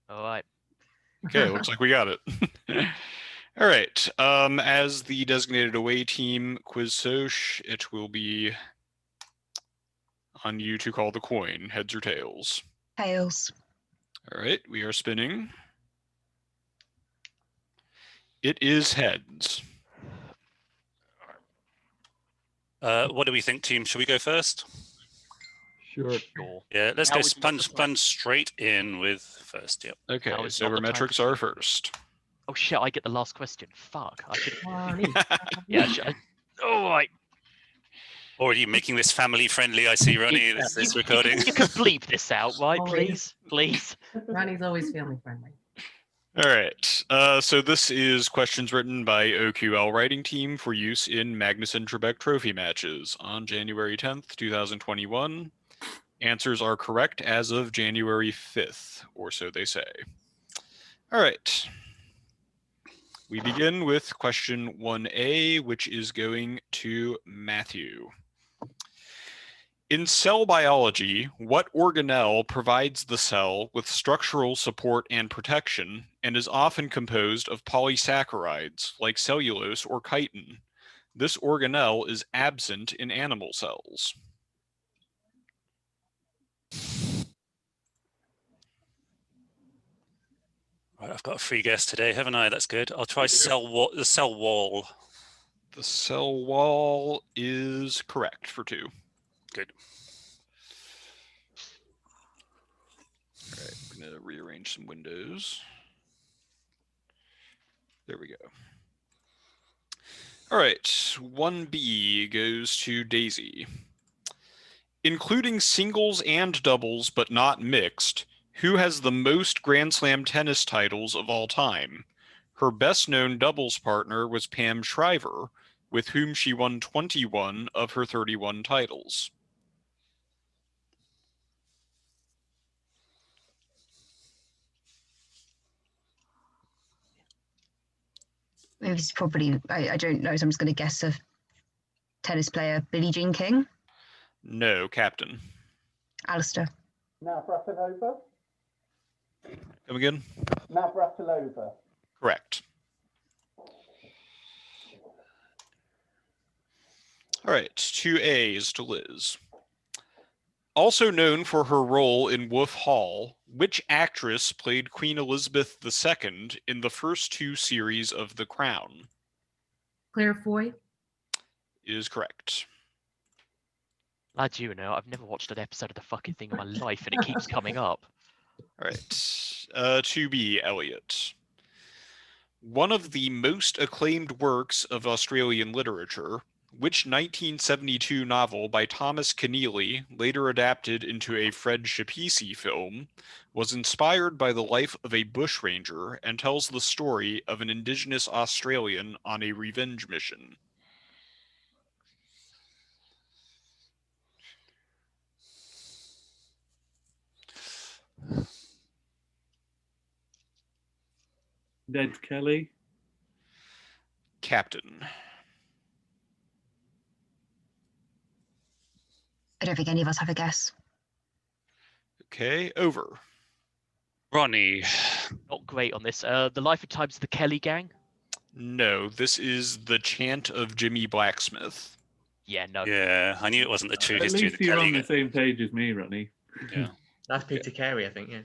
All right. Okay, looks like we got it. All right. As the designated away team, QuizSoc, it will be on you to call the coin, heads or tails. Tails. All right, we are spinning. It is heads. What do we think, team? Shall we go first? Sure. Yeah, let's Now go is not the time. plunge straight in with first. Yep. Okay, Now is not the time Sobermetrics to are cheat. first. Oh shit! I get the last question. Fuck! I should. Ronnie. Yeah. All right. Already making this family friendly. I see, Ronnie. This recording. You can bleep this out, right? Always. Please. Ronnie's always family friendly. All right, so this is questions written by OQL writing team for use in Magnusson Trebek trophy matches on January 10th, 2021. Answers are correct as of January 5th, or so they say. All right. We begin with question 1A, which is going to Matthew. In cell biology, what organelle provides the cell with structural support and protection and is often composed of polysaccharides like cellulose or chitin? This organelle is absent in animal cells. Right, I've got a free guess today, haven't I? That's good. I'll try the cell wall. The cell wall is correct for 2. Good. All right, I'm going to rearrange some windows. There we go. All right, 1B goes to Daisy. Including singles and doubles, but not mixed, who has the most Grand Slam tennis titles of all time? Her best-known doubles partner was Pam Shriver, with whom she won 21 of her 31 titles. It's probably, I don't know, so I'm just going to guess a tennis player, Billie Jean King. No, captain. Alistair. Navratilova. Come again? Navratilova. Correct. All right, 2A is to Liz. Also known for her role in Wolf Hall, which actress played Queen Elizabeth II in the first 2 series of The Crown? Claire Foy. Is correct. Lads, you know, I've never watched an episode of the fucking thing in my life, and it keeps coming up. All right, 2B, Elliot. One of the most acclaimed works of Australian literature, which 1972 novel by Thomas Keneally, later adapted into a Fred Schapisi film, was inspired by the life of a bushranger and tells the story of an Indigenous Australian on a revenge mission? Ned Kelly. Captain. I don't think any of us have a guess. Okay, over. Ronnie. Not great on this. The Life and Times of the Kelly Gang? No, this is The Chant of Jimmy Blacksmith. Yeah, no. Yeah, I knew it wasn't the true At history of least the you're Kelly. on the same page as me, Ronnie. Yeah. That's Peter Carey, I think, yeah.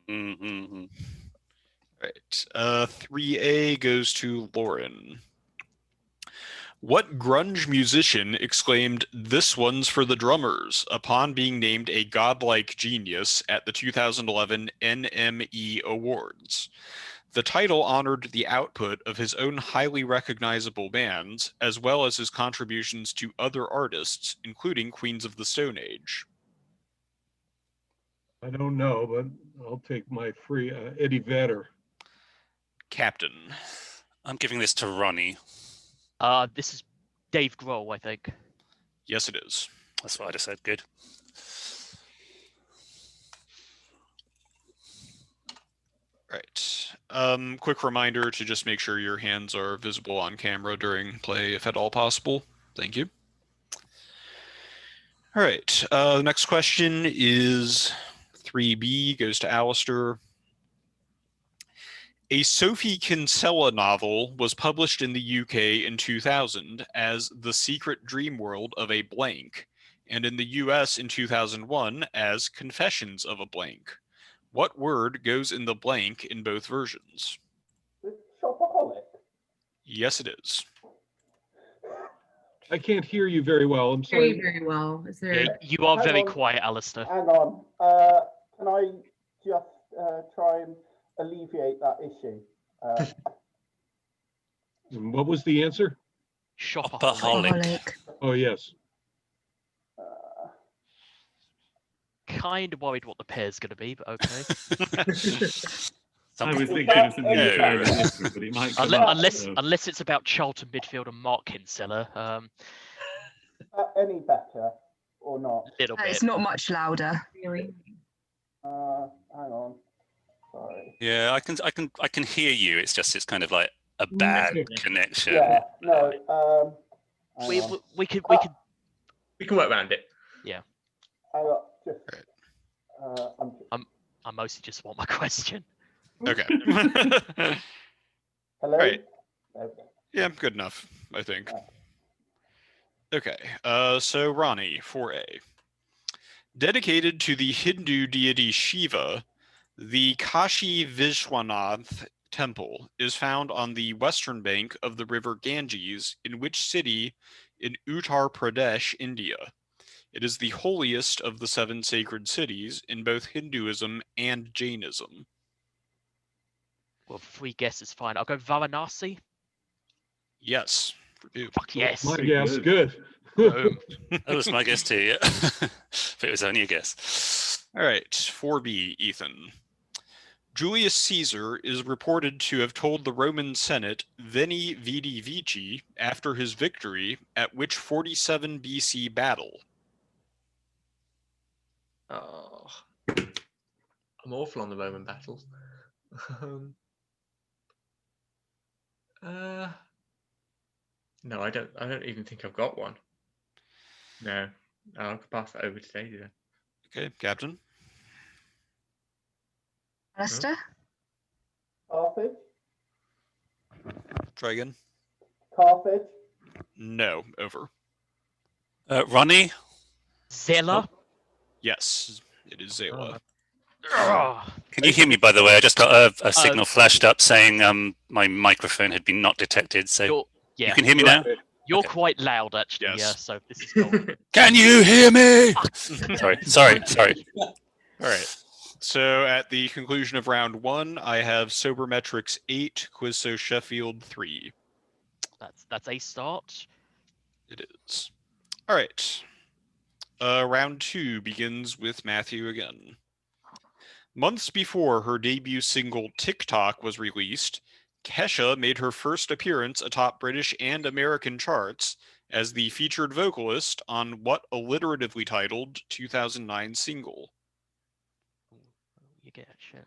Mm-hmm. Right. 3A goes to Lauren. What grunge musician exclaimed, "This one's for the drummers," upon being named a godlike genius at the 2011 NME Awards? The title honored the output of his own highly recognizable bands, as well as his contributions to other artists, including Queens of the Stone Age. I don't know, but I'll take my free Eddie Vedder. Captain. I'm giving this to Ronnie. This is Dave Grohl, I think. Yes, it is. That's what I just said. Good. Right. Quick reminder to just make sure your hands are visible on camera during play, if at all possible. Thank you. All right. The next question is 3B, goes to Alistair. A Sophie Kinsella novel was published in the UK in 2000 as The Secret Dream World of a Blank, and in the US in 2001 as Confessions of a Blank. What word goes in the blank in both versions? Shopaholic. Yes, it is. I can't hear you very well. I'm Very, sorry. very well. Is there? Yeah, you are Hang very on. quiet, Alistair. Hang on. Can I just try and alleviate that issue? And what was the answer? Shopaholic. Shopaholic. Shopaholic. Oh, yes. Kind of worried what the pair's going to be, but okay. I was Something- thinking of something No. entirely different, but it might come up. Unless it's about Charlton midfielder Mark Kinsella, Any better or not? little bit. It's not much louder. Really? Hang on. Sorry. Yeah, I can hear you. It's just it's kind of like a bad connection. Yeah. No. Hang We on. could We can work around it. Hang on. Just. I mostly just want my question. Okay. Hello. Right. Okay. Yeah, good enough, I think. Okay, so Ronnie, 4A. Dedicated to the Hindu deity Shiva, the Kashi Vishwanath temple is found on the western bank of the river Ganges in which city in Uttar Pradesh, India? It is the holiest of the 7 sacred cities in both Hinduism and Jainism. Well, 3 guesses fine. I'll go Varanasi. Yes. Purdue. Fuck yes. My guess, good. Boom. That was my guess too. Yeah, but it was only a guess. All right, 4B, Ethan. Julius Caesar is reported to have told the Roman Senate Veni Vidi Vici after his victory at which 47 BC battle? Oh, I'm awful on the Roman battles. No, I don't even think I've got one. No, I'll pass that over to Daisy then. Okay, Captain. Alistair? Carthage. Try again. Carthage. No, over. Ronnie, Zella. Yes, it is Zela. Ugh. can you hear me? By the way, I just got a signal flashed up saying my microphone had been not detected. So You're, yeah, you can hear me now. you're Okay. quite loud actually. Yes. Yeah, so this is cool. Can you hear me? sorry. All right. So at the conclusion of round 1, I have Sobermetrics 8, QuizSoc Sheffield 3. That's a start. It is. All right. Round 2 begins with Matthew again. Months before her debut single TikTok was released, Kesha made her first appearance atop British and American charts as the featured vocalist on what alliteratively titled 2009 single? You get it, shit.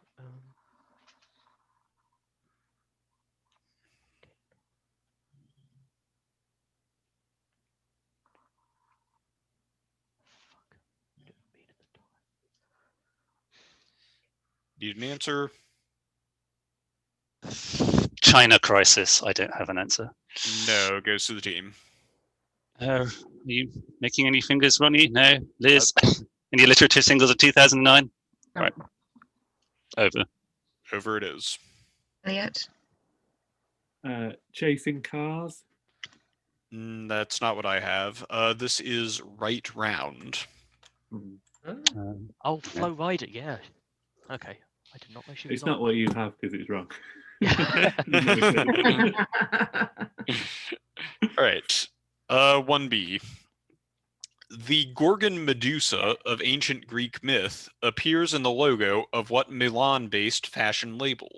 Need an answer? China crisis. I don't have an answer. No, goes to the team. Are you making any fingers, Ronnie? No, Liz. Any alliterative singles of 2009? No. Right. Over. Over it is. Elliot? Chasing cars. That's not what I have. This is Right Round. Oh, Flow Rider, yeah. Okay, I did not know she was It's not on. what you have because it's wrong. All right. 1B. The Gorgon Medusa of ancient Greek myth appears in the logo of what Milan-based fashion label?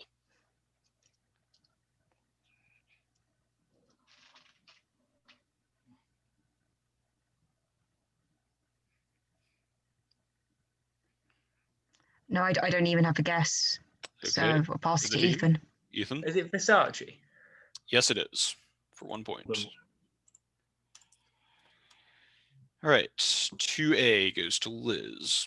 No, I don't even have a guess. So Okay. I'll pass it The to team? Ethan. Ethan? Is it Versace? Yes, it is. For 1 point. Well, All right. 2A goes to Liz.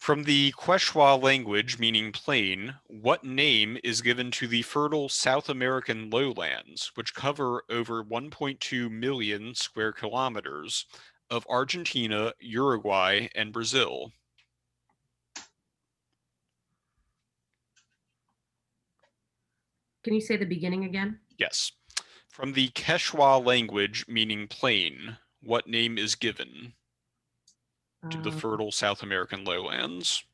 From the Quechua language meaning plain, what name is given to the fertile South American lowlands, which cover over 1.2 million square kilometers of Argentina, Uruguay, and Brazil? Can you say the beginning again? Yes. From the Quechua language meaning plain, what name is given to the fertile South American lowlands?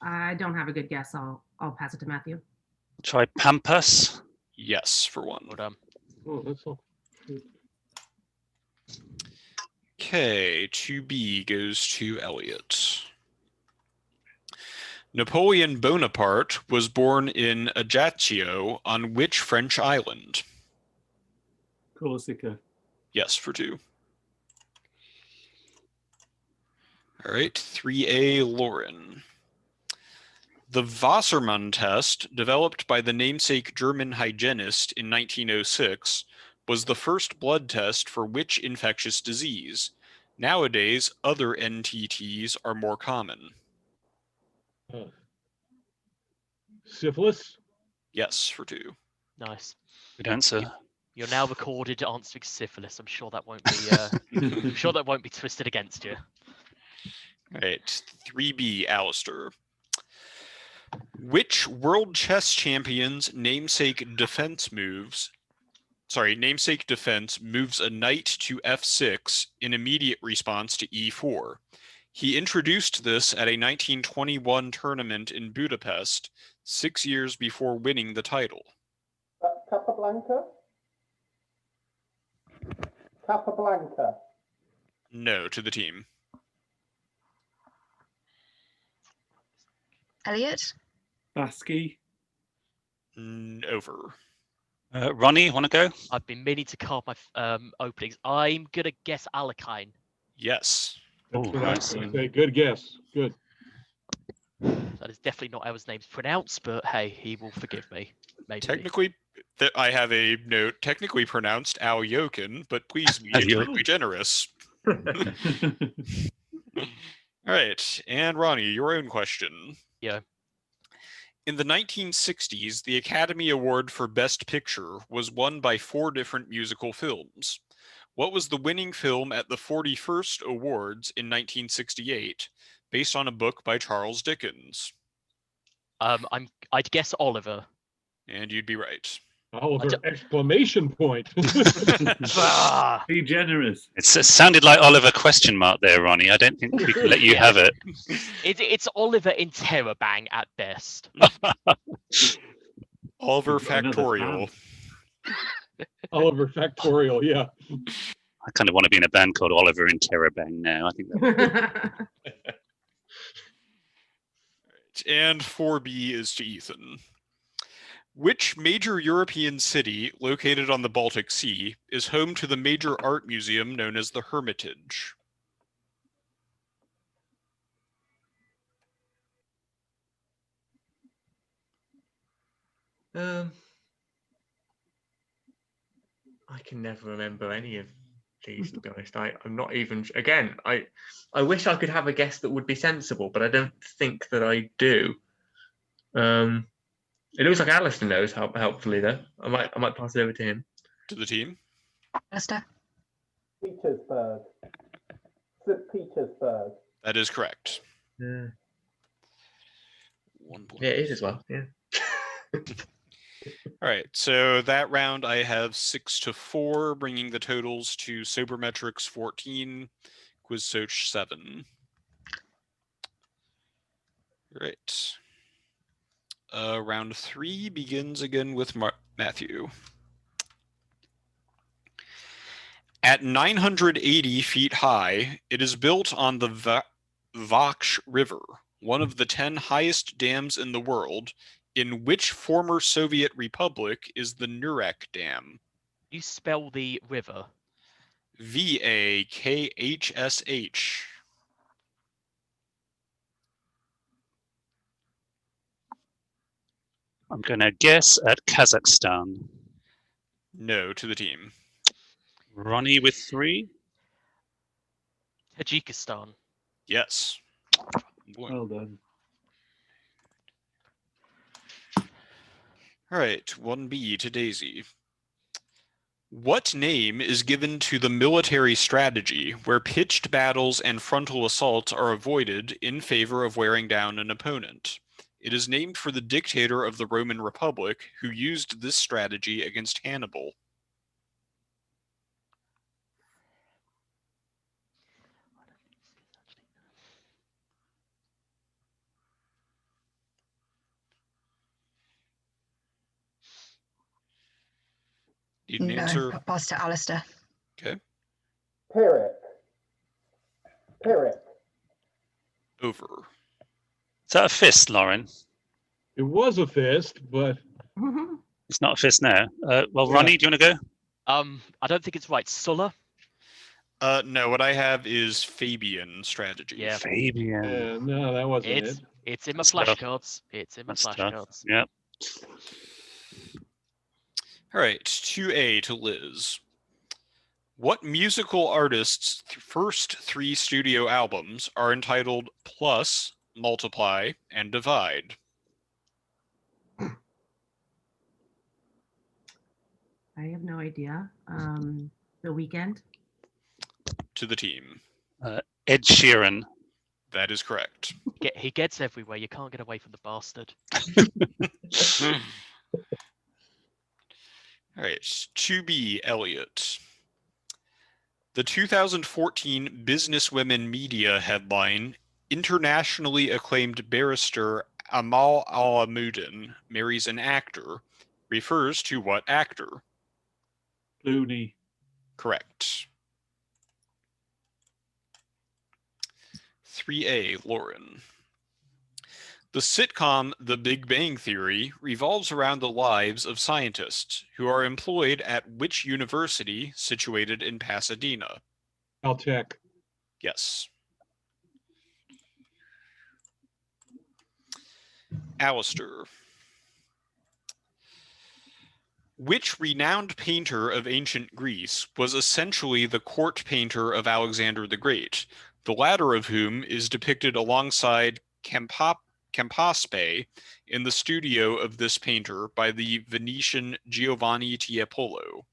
I don't have a good guess. I'll pass it to Matthew. Try Pampas. Yes, for one. Well done. Oh, that's all. Okay, 2B goes to Elliot. Napoleon Bonaparte was born in Ajaccio on which French island? Corsica. Yes, for 2. All right, 3A, Lauren. The Wassermann test, developed by the namesake German hygienist in 1906, was the first blood test for which infectious disease? Nowadays, other NTTs are more common. Syphilis? Yes, for 2. Nice. Good answer. You're now recorded answering syphilis. I'm sure that won't be. I'm sure that won't be twisted against you. All right, 3B, Alistair. Which world chess champion's namesake defense moves a knight to f6 in immediate response to e4? He introduced this at a 1921 tournament in Budapest, 6 years before winning the title. Capablanca? Capablanca. No, to the team. Elliot? Basky. Over. Ronnie, want to go? I've been meaning to carve my openings. I'm gonna guess Alakine. Yes. That's Oh, what I was nice. gonna say. Good guess. Good. That is definitely not how his name's pronounced, but hey, he will forgive me. Maybe. Technically, I have a note, technically pronounced Al Yokin, but please be Al extremely generous. All right, and Ronnie, your own question. Yeah. In the 1960s, the Academy Award for Best Picture was won by 4 different musical films. What was the winning film at the 41st Awards in 1968, based on a book by Charles Dickens? I'd guess Oliver. And you'd be right. Oliver, exclamation point. Ah! Be generous. It sounded like Oliver question mark there, Ronnie. I don't think we can let you have it. It's Oliver in Terabang at best. Oliver We've got another Factorial. Oliver Factorial, yeah. I kind of want to be in a band called Oliver in Terabang now. I think that And 4B is to Ethan. Which major European city located on the Baltic Sea is home to the major art museum known as the Hermitage? I can never remember any of these, to be honest. I'm not even. Again, I wish I could have a guess that would be sensible, but I don't think that I do. It looks like Alistair knows, helpfully though. I might pass it over to him. To the team. Alistair? Petersburg. St. Petersburg. That is correct. Yeah. 1 point. Yeah, it is as well. Yeah. All right, so that round I have 6-4, bringing the totals to Sobermetrics 14, QuizSoc 7. All right. Round 3 begins again with Matthew. At 980 feet high, it is built on the Vakh River, one of the 10 highest dams in the world. In which former Soviet republic is the Nurek Dam? You spell the river. Vakhsh. I'm going to guess at Kazakhstan. No, to the team. Ronnie with 3. Tajikistan. Yes. Boy. Well done. All right, 1B to Daisy. What name is given to the military strategy where pitched battles and frontal assaults are avoided in favor of wearing down an opponent? It is named for the dictator of the Roman Republic who used this strategy against Hannibal. Need an No, answer? I'll pass to Alistair. Okay. Pyrrhic. Pyrrhic. Over. Is that a fist, Lauren? It was a fist, but It's not a fist now. Well, Yeah. Ronnie, do you want to go? I don't think it's right. Sulla. No, what I have is Fabian strategy. Yeah. Fabian. no, that wasn't It's it. it's in my Stuff. flashcards. It's in my That's tough. flashcards. Yeah. All right, 2A to Liz. What musical artists' first 3 studio albums are entitled Plus, Multiply, and Divide? I have no idea. The Weekend. To the team. Ed Sheeran. That is correct. He gets everywhere. You can't get away from the bastard. All right, 2B, Elliot. The 2014 Businesswomen Media headline, internationally acclaimed barrister Amal Alamuddin marries an actor, refers to what actor? Clooney. Correct. 3A, Lauren. The sitcom The Big Bang Theory revolves around the lives of scientists who are employed at which university situated in Pasadena? I'll check. Yes. Alistair. Which renowned painter of ancient Greece was essentially the court painter of Alexander the Great, the latter of whom is depicted alongside Campaspe in the studio of this painter by the Venetian Giovanni Tiepolo?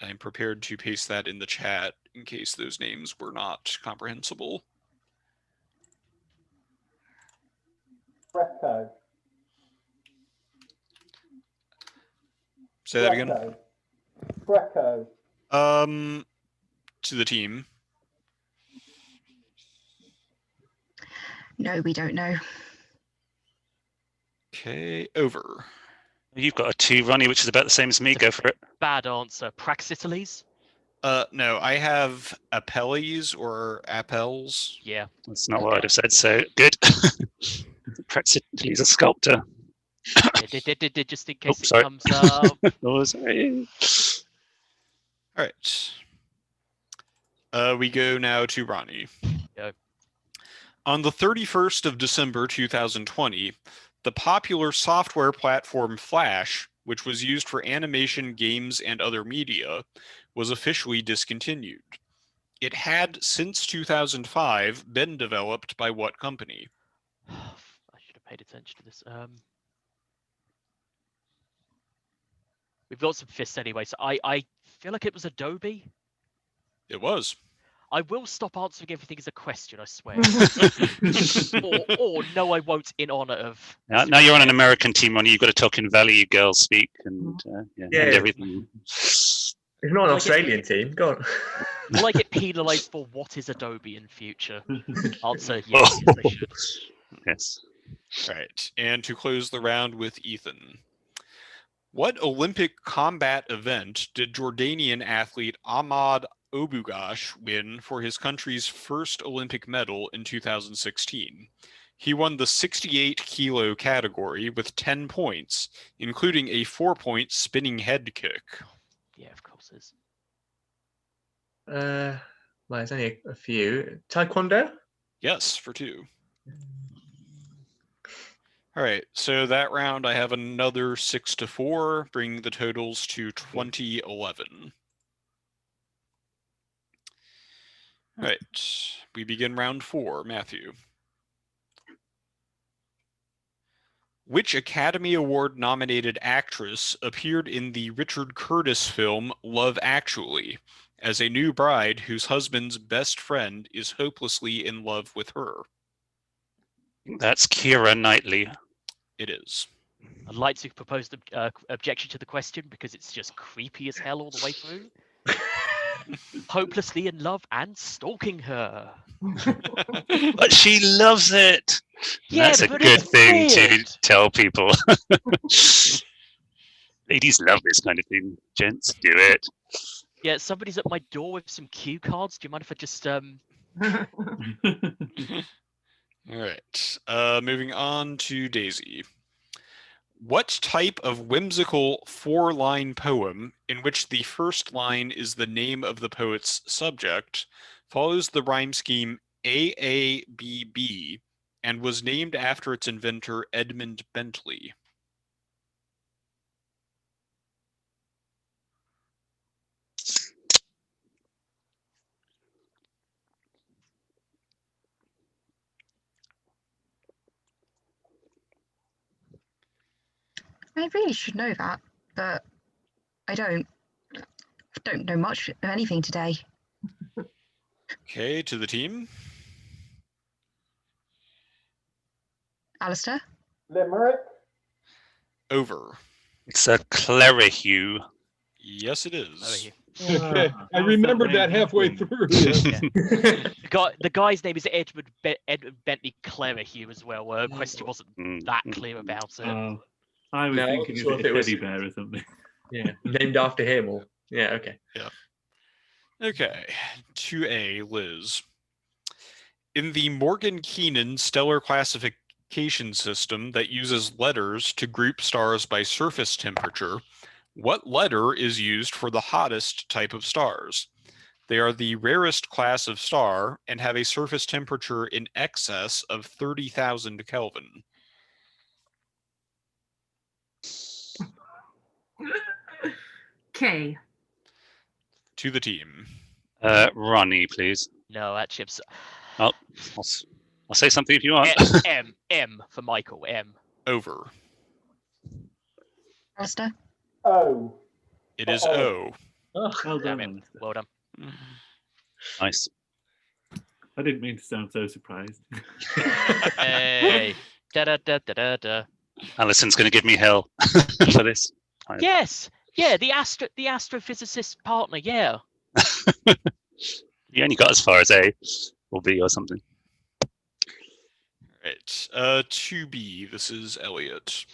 I'm prepared to paste that in the chat in case those names were not comprehensible. Greco. Say that again. Greco. To the team. No, we don't know. Okay, over. You've got a 2, Ronnie, which is about the same as me. Go for it. Bad answer. Praxiteles. No, I have Apelles or Appels. Yeah. That's not what I'd have said, so good. Praxiteles, a sculptor. Just in case it sorry. comes up. Oh, sorry. All right. We go now to Ronnie. Go. On the 31st of December 2020, the popular software platform Flash, which was used for animation, games, and other media, was officially discontinued. It had, since 2005, been developed by what company? I should have paid attention to this. We've got some fists anyway, so I feel like it was Adobe. It was. I will stop answering everything as a question, I swear. or no, I won't, in honor of. Now you're on an American team, Ronnie. You've got to talk in Valley girl speak and, and everything. It's not an Australian team. Go on. Will I get penalised for what is Adobe in future? Answer yes, yes, I should. Yes. All right. And to close the round with Ethan. What Olympic combat event did Jordanian athlete Ahmad Obugash win for his country's first Olympic medal in 2016? He won the 68-kilo category with 10 points, including a 4-point spinning head kick. Yeah, of course it is. Well, there's only a few. Taekwondo? Yes, for 2. All right, so that round I have another 6-4, bringing the totals to 20-11. All right, we begin round 4. Matthew. Which Academy Award nominated actress appeared in the Richard Curtis film Love Actually as a new bride whose husband's best friend is hopelessly in love with her? That's Keira Knightley. It is. I'd like to propose the objection to the question because it's just creepy as hell all the way through. Hopelessly in love and stalking her. But she loves it. Yeah, That's a but good it's thing weird. to tell people. Ladies love this kind of thing. Gents, do it. Yeah, somebody's at my door with some cue cards. Do you mind if I just All right. Moving on to Daisy. What type of whimsical 4-line poem, in which the first line is the name of the poet's subject, follows the rhyme scheme AABB and was named after its inventor Edmund Bentley? I really should know that, but I don't. I don't know much of anything today. Okay, to the team. Alistair? Limerick. Over. It's a Clerihew. Yes, it is. over here? Okay, I how's remembered that that name halfway happened? through. Yeah. The guy's name is Edmund Bentley Clerihew as well. Question wasn't that clear about it. I was No, I thinking wasn't of sure a if it was- teddy bear or something. Yeah, named after him or yeah, okay. Okay, 2A, Liz. In the Morgan-Keenan stellar classification system that uses letters to group stars by surface temperature, what letter is used for the hottest type of stars? They are the rarest class of star and have a surface temperature in excess of 30,000 Kelvin. K. To the team. Ronnie, please. No, actually, I'll say something if you want. M for Michael. M. Over. Alistair? O. It is Oh. O. Well Damn done, it. Alistair. Well done. Nice. I didn't mean to sound so surprised. Hey. Da da da da da da. Alison's going to give me hell for this. Yes. Yeah. The astrophysicist's partner. Yeah. You only got as far as A or B or something. Right. 2B. This is Elliot.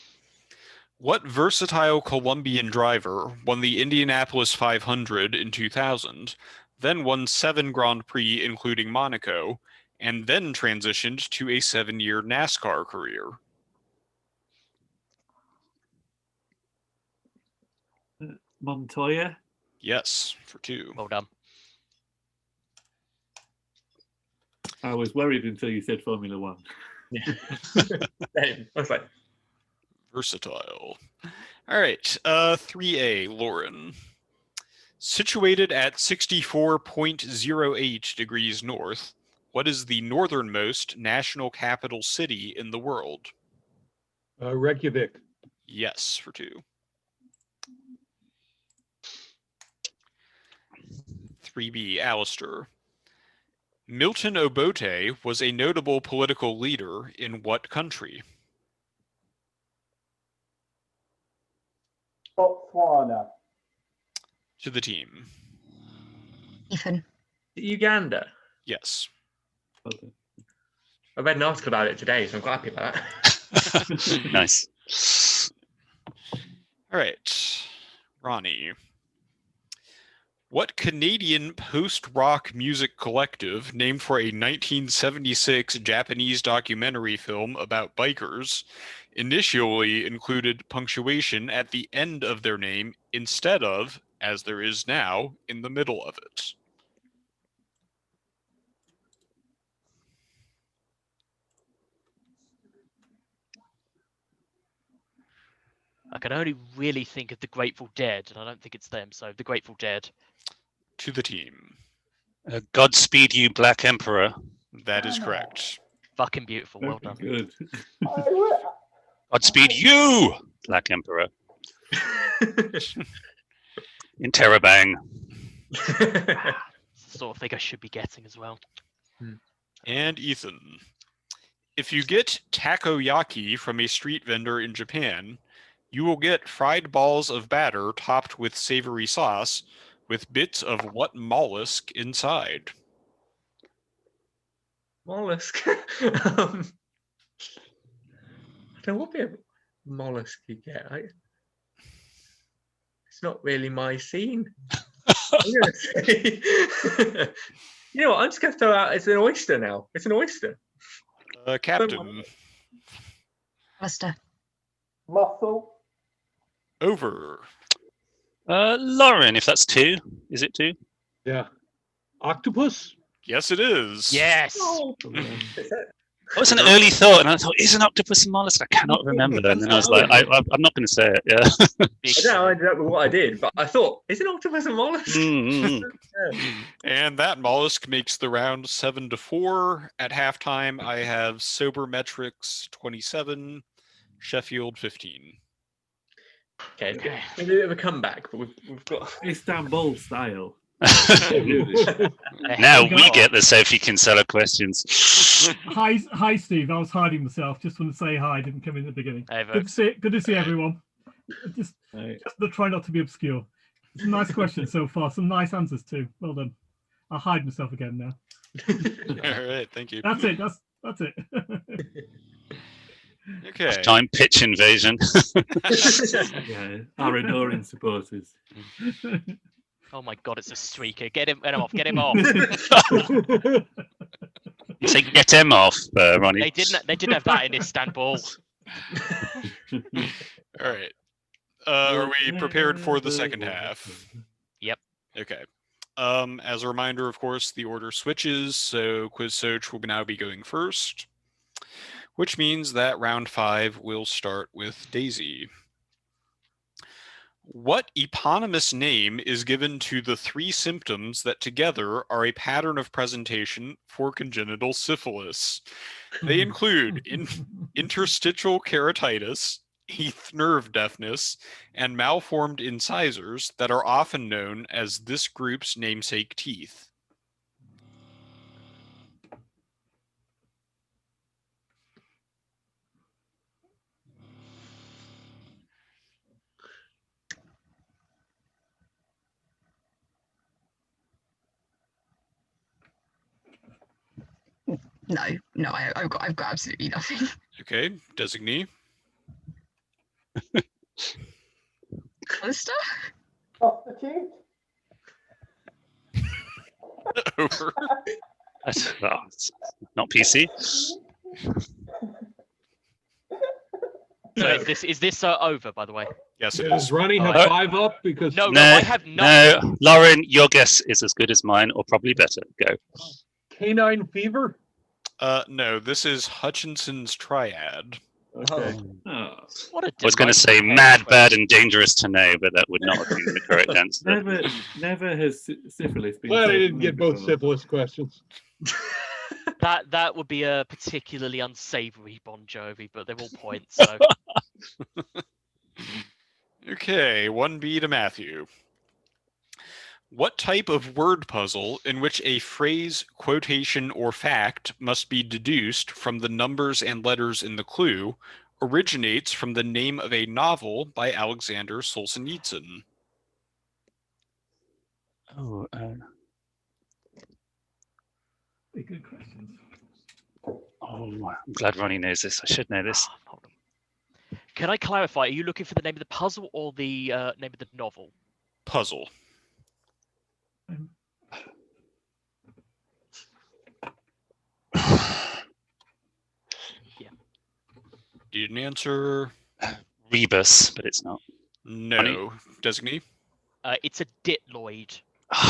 What versatile Colombian driver won the Indianapolis 500 in 2000, then won 7 Grand Prix including Monaco, and then transitioned to a 7-year NASCAR career? Montoya? Yes, for 2. Well done. I was worried until you said Formula One. Yeah. Same. I was like, Versatile. All right. 3A, Lauren. Situated at 64.08 degrees north, what is the northernmost national capital city in the world? Reykjavik. Yes, for 2. 3B, Alistair. Milton Obote was a notable political leader in what country? Botswana. To the team. Ethan? Uganda. Yes. Okay. I read an article about it today, so I'm quite happy about that. Nice. All right. Ronnie. What Canadian post-rock music collective, named for a 1976 Japanese documentary film about bikers, initially included punctuation at the end of their name instead of, as there is now, in the middle of it? I can only really think of the Grateful Dead, and I don't think it's them. So the Grateful Dead. To the team. Godspeed you, Black Emperor. That is correct. Fucking beautiful. Well done. Good. Godspeed you, Black Emperor. Interrobang. It's the sort of thing I should be getting as well. And Ethan. If you get takoyaki from a street vendor in Japan, you will get fried balls of batter topped with savory sauce with bits of what mollusk inside? Mollusk. I don't know what bit of mollusk you get. It's not really my scene. I'm gonna say, you know what? I'm just going to throw out. It's an oyster now. It's an oyster. Captain. Alistair. Mussel. Over. Lauren, if that's 2, is it 2? Yeah. Octopus? Yes, it is. Yes. That was an early thought, and I thought, is an octopus a mollusk? I cannot remember. And then I was like, I'm not going to say it. Yeah. I don't know exactly what I did, but I thought, is an octopus a mollusk? And that mollusk makes the round 7-4. At halftime, I have Sobermetrics 27, Sheffield 15. Okay, it's a bit of a comeback, but we've got Istanbul style. Now we get the Sophie Kinsella questions. Hi, Steve. I was hiding myself. Just want to say hi. Didn't come in at the beginning. Hey, good to see everyone. Just try not to be obscure. It's a nice question so far. Some nice answers too. Well done. I'll hide myself again now. All right, thank you. That's it. That's it. Okay. Time pitch invasion. Yeah, our adoring supporters. Oh my God, it's a streaker. Get him off. Get him off. You say get him off, Ronnie. They didn't have that in Istanbul. All right. Are we prepared for the second half? Yep. Okay. As a reminder, of course, the order switches, so QuizSoc will now be going first, which means that round 5 will start with Daisy. What eponymous name is given to the 3 symptoms that together are a pattern of presentation for congenital syphilis? They include interstitial keratitis, eighth nerve deafness, and malformed incisors that are often known as this group's namesake teeth. No, I've got absolutely nothing. Okay, designee. Alistair? Prostitute. Over. It's not PC. So is this over, by the way? Yes, it Does is. Ronnie have 5 up? Because No, No, I have nothing. no, Lauren, your guess is as good as mine, or probably better. Go. canine fever? No, this is Hutchinson's triad. Okay. Oh. What a I was going to say mad, bad, and dangerous to know, but that would not have been the correct answer. Never has syphilis been. Glad I so didn't get both before. syphilis questions. That would be a particularly unsavory Bon Jovi, but they're all points. So Okay, 1B to Matthew. What type of word puzzle in which a phrase, quotation, or fact must be deduced from the numbers and letters in the clue originates from the name of a novel by Alexander Solzhenitsyn? Oh, Good questions. I'm glad Ronnie knows this. I should know this. hold on. Can I clarify? Are you looking for the name of the puzzle or the name of the novel? Puzzle. Yeah. Do you need an answer? Rebus, but it's not. No. Designee? It's a ditloid.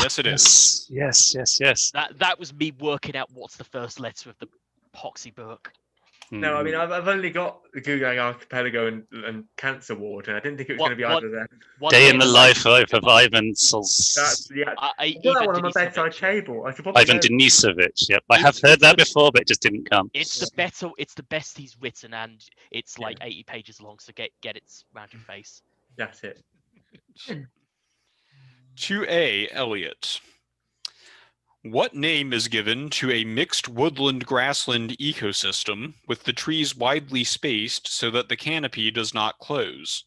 Yes, it is. Yes. That was me working out what's the first letter of the poxy book. No, I mean I've only got the Gugang Archipelago and Cancer Ward, and I didn't think it was going to be either of them. Day in the life of Ivan That's yeah. I Ivan got that one on my Denisovic. bedside table. I should probably Ivan know. Denisovich. Yep, I have heard that before, but it just didn't come. It's the best he's written, and it's like 80 pages long. So get it round your face. That's it. 2A, Elliot. What name is given to a mixed woodland grassland ecosystem with the trees widely spaced so that the canopy does not close?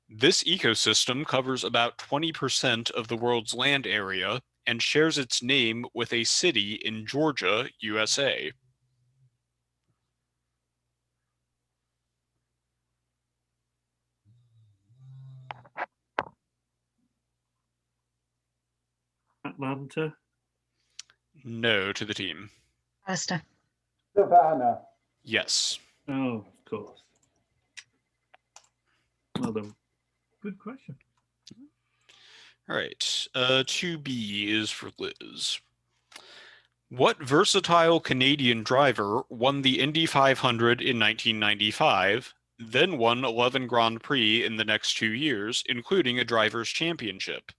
This ecosystem covers about 20% of the world's land area and shares its name with a city in Georgia, USA. Atlanta. No to the team. Alistair. Savannah. Yes. Oh, of course. Well done. Good question. All right. 2B is for Liz. What versatile Canadian driver won the Indy 500 in 1995, then won 11 Grand Prix in the next 2 years, including a driver's championship?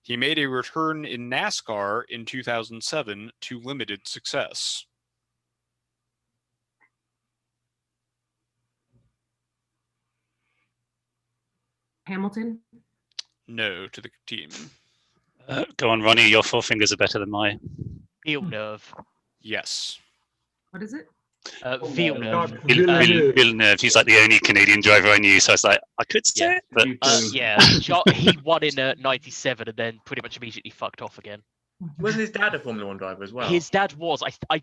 He made a return in NASCAR in 2007 to limited success. Hamilton. No to the team. Go on, Ronnie. Your four fingers are better than mine. Villeneuve. Yes. What is it? Villeneuve. Villeneuve. He's like the only Canadian driver I knew, so I was like, I could say it, but He won in '97 and then pretty much immediately fucked off again. Wasn't his dad a Formula One driver as well? His dad was. I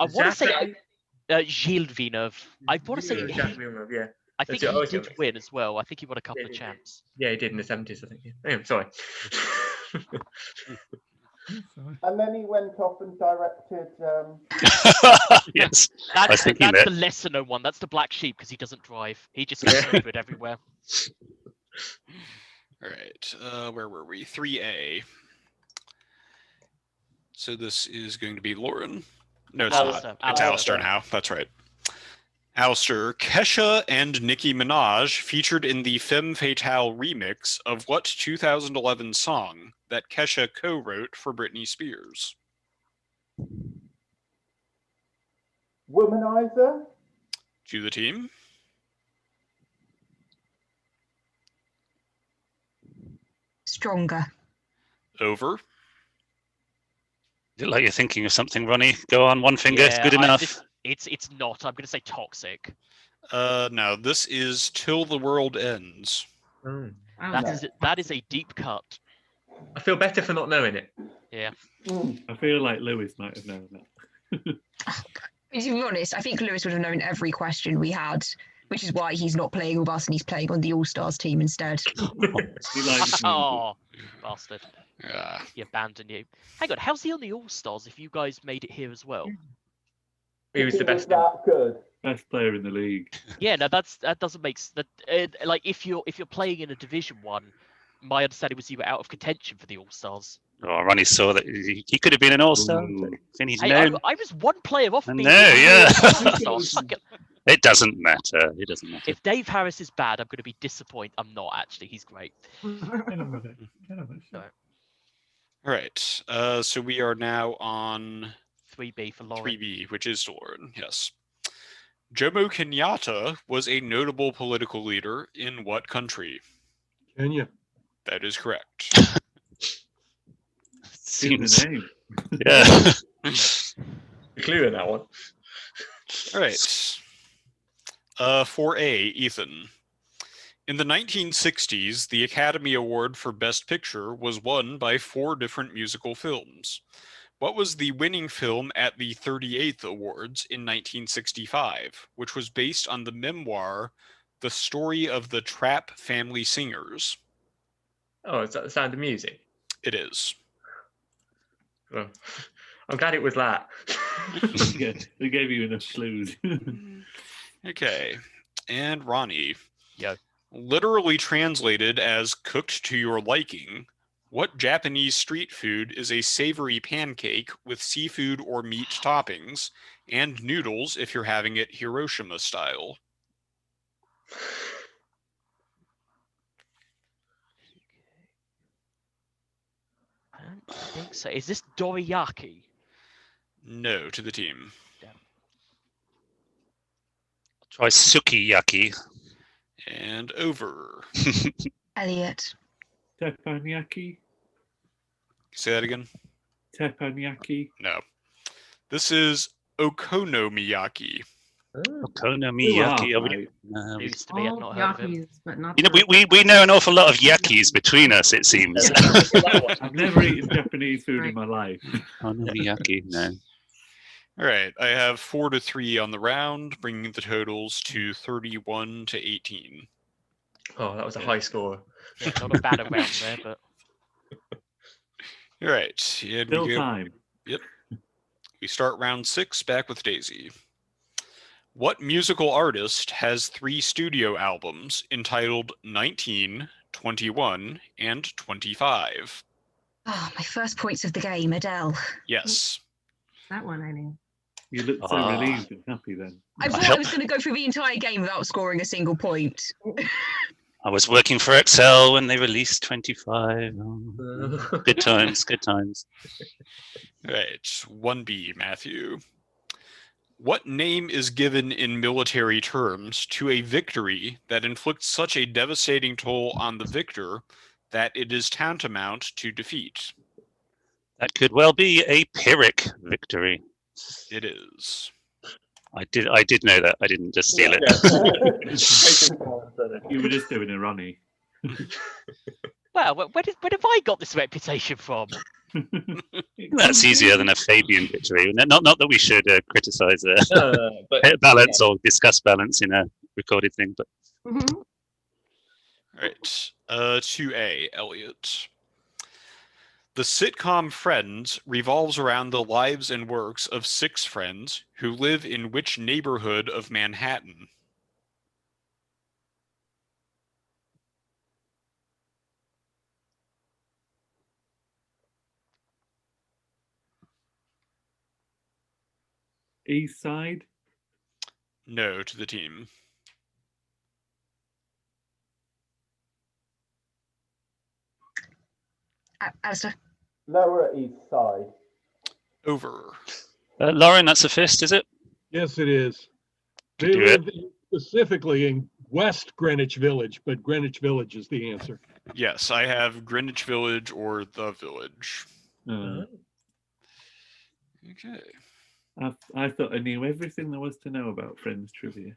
want to say Gilles Villeneuve. I want to say yeah. I think he did win as well. I think he won a couple of champs. Yeah, he did in the 70s, I think. Anyway, sorry. And then he went off and directed. Yes, that's the lesser known one. That's the black sheep because he doesn't drive. He just gets stupid everywhere. All right. Where were we? 3A. So this is going to be Lauren. No, it's not. It's Alistair now. That's right. Alistair, Kesha and Nicki Minaj featured in the Femme Fatale remix of what 2011 song that Kesha co-wrote for Britney Spears? Womanizer. To the team. Stronger. Over. Is it like you're thinking of something, Ronnie? Go on, one finger. Yeah, Good enough. It's not. I'm going to say Toxic. No, this is Till the World Ends. Oh. That is a deep cut. I feel better for not knowing it. Yeah. I feel like Lewis might have known that. To be honest, I think Lewis would have known every question we had, which is why he's not playing with us and he's playing on the All-Stars team instead. He likes Oh, bastard. Yeah. He abandoned you. Hang on, how's he on the All-Stars if you guys made it here as well? He was the best. That good. Best player in the league. Yeah, no, that doesn't make sense. Like if you're playing in a Division 1, my understanding was you were out of contention for the All-Stars. Oh, Ronnie saw that he could have been an all-star. Then he's known. I was one player off being yeah. All-Stars. It doesn't matter. It doesn't matter. If Dave Harris is bad, I'm going to be disappointed. I'm not actually. He's great. Get on with it. Get on with it. Sure. All right. So we are now on 3B for Lauren. 3B, which is Lauren. Yes. Jomo Kenyatta was a notable political leader in what country? Kenya. That is correct. Seems. The name. Yeah. The clue in that one. All right. 4A, Ethan. In the 1960s, the Academy Award for Best Picture was won by 4 different musical films. What was the winning film at the 38th Awards in 1965, which was based on the memoir The Story of the Trapp Family Singers? Oh, is that The Sound of Music? It is. Well, I'm glad it was that. Yeah, they gave you enough clues. Okay. And Ronnie. Yo. Literally translated as cooked to your liking, What Japanese street food is a savory pancake with seafood or meat toppings, and noodles if you're having it Hiroshima style? I don't think so. Is this doriyaki? No to the team. Try sukiyaki. And over. Elliot. Teppanyaki. Say that again. Teppanyaki. No. This is okonomiyaki. Okonomiyaki. News to me, I've All not heard of it. yakis, but not. You know, the- we know an awful lot of yakis between us, it seems. I've never eaten Japanese food in my life. Okonomiyaki, no. All right, I have 4-3 on the round, bringing the totals to 31 to 18. Oh, that was a high score. Yeah, not a bad round there, but All right, and Still time. Yep. We start round 6 back with Daisy. What musical artist has 3 studio albums entitled 19, 21, and 25? Oh, my first points of the game, Adele. Yes. That one I knew. You look so relieved and happy then. I thought I was going to go through the entire game without scoring a single point. I was working for Excel when they released 25. Oh, good times, good times. All right, 1B, Matthew. What name is given in military terms to a victory that inflicts such a devastating toll on the victor that it is tantamount to defeat? That could well be a Pyrrhic victory. It is. I did know that. I didn't just steal it. You were just doing a Ronnie. well, where have I got this reputation from? That's easier than a Fabian victory. Not that we should criticize balance or discuss balance in a recorded thing, but. Mhm. All right, 2A, Elliot. The sitcom Friends revolves around the lives and works of 6 friends who live in which neighborhood of Manhattan? East side. No to the team. Alistair. Lower East Side. Over. Lauren, that's a fist, is it? Yes, it is. They Do it. live specifically in West Greenwich Village, but Greenwich Village is the answer. Yes, I have Greenwich Village or the Village. Okay. I thought I knew everything there was to know about Friends trivia.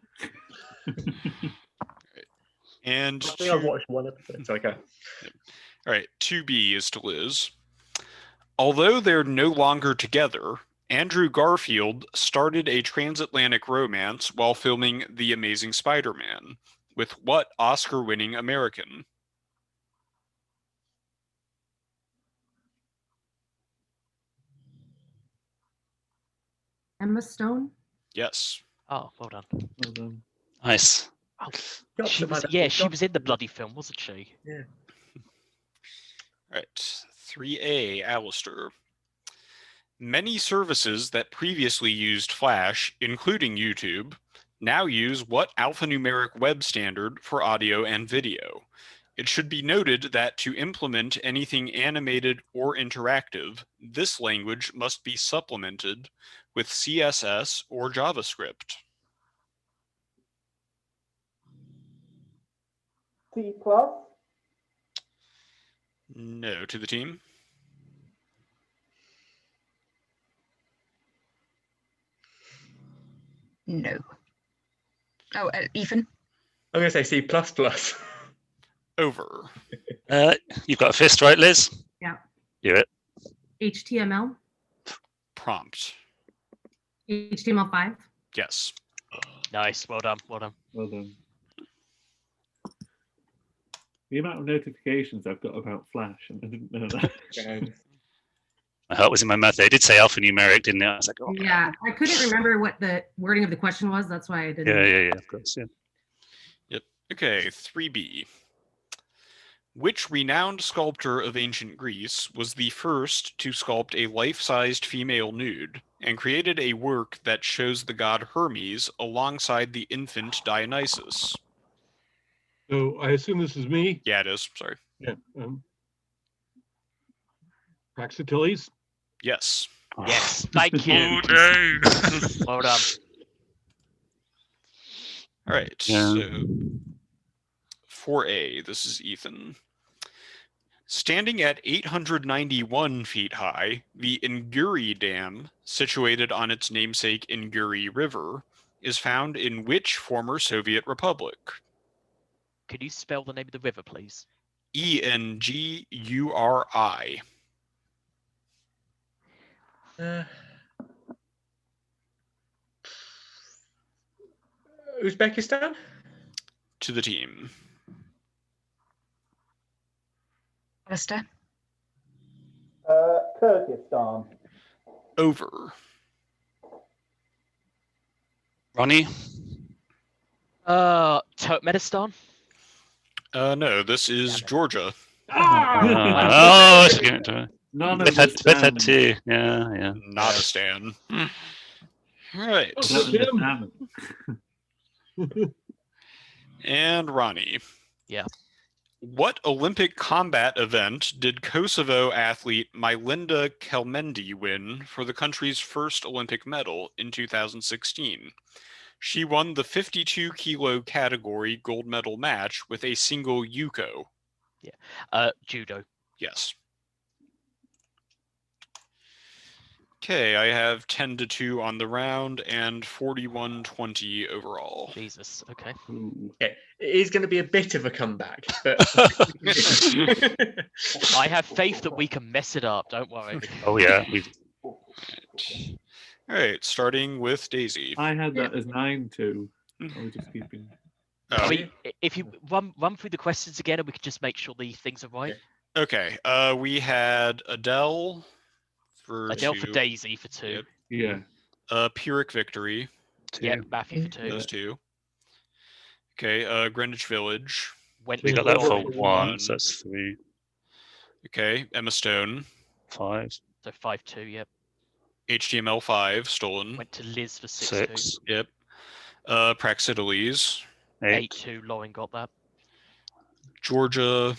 And I think I've watched one episode. It's okay. All right, 2B is to Liz. Although they're no longer together, Andrew Garfield started a transatlantic romance while filming The Amazing Spider-Man with what Oscar-winning American? Emma Stone. Yes. Oh, well done. Well done. Nice. Oh, she was in the bloody film, wasn't she? Yeah. All right, 3A, Alistair. Many services that previously used Flash, including YouTube, now use what alphanumeric web standard for audio and video? It should be noted that to implement anything animated or interactive, this language must be supplemented with CSS or JavaScript. C+. No to the team. No. Oh, Ethan. I'm going to say C++. Over. You've got a fist, right, Liz? Yeah. Do it. HTML. Prompt. HTML5. Yes. Nice. Well done. Well done. Well done. The amount of notifications I've got about Flash, and I didn't know that. My heart was in my mouth. They did say alphanumeric, didn't they? I was like, oh. Yeah, I couldn't remember what the wording of the question was. That's why I didn't. Yeah, of course, yeah. Yep. Okay, 3B. Which renowned sculptor of ancient Greece was the first to sculpt a life-sized female nude and created a work that shows the god Hermes alongside the infant Dionysus? So I assume this is me. Yeah, it is. Sorry. Yeah. Praxiteles. Yes. Yes, thank you. no. Well done. All right. Yeah. So 4A, this is Ethan. Standing at 891 feet high, the Inguri Dam, situated on its namesake Inguri River, is found in which former Soviet republic? Can you spell the name of the river, please? Enguri. Uzbekistan? To the team. Alistair. Kyrgyzstan. Over. Ronnie? Turkmenistan? No, this is Georgia. Oh, it's getting to it. None of They've had, this they've had salmon. two. Yeah. Not a Stan. All right. None of this salmon. And Ronnie. Yeah. What Olympic combat event did Kosovo athlete Milinda Kelmendi win for the country's first Olympic medal in 2016? She won the 52 kilo category gold medal match with a single yuko. Judo. Yes. Okay, I have 10-2 on the round and 41-20 overall. Jesus. Okay. Ooh. Yeah, it is going to be a bit of a comeback, but I have faith that we can mess it up. Don't worry. Oh, yeah. All right, starting with Daisy. I had that as 9-2. I was just keeping. I mean, if you run through the questions again, and we can just make sure the things are right. Okay, we had Adele for Adele 2. for Daisy for 2. Yeah. Pyrrhic Victory. Yep, Matthew for 2. Those 2. Okay, Greenwich Village. Went We to got that for Lauren. 1, so that's 3. Okay, Emma Stone. 5. So 5-2. Yep. HTML5 stolen. Went to Liz for 6-2. 6. Yep. Praxiteles. 8. 8-2. Lauren got that. Georgia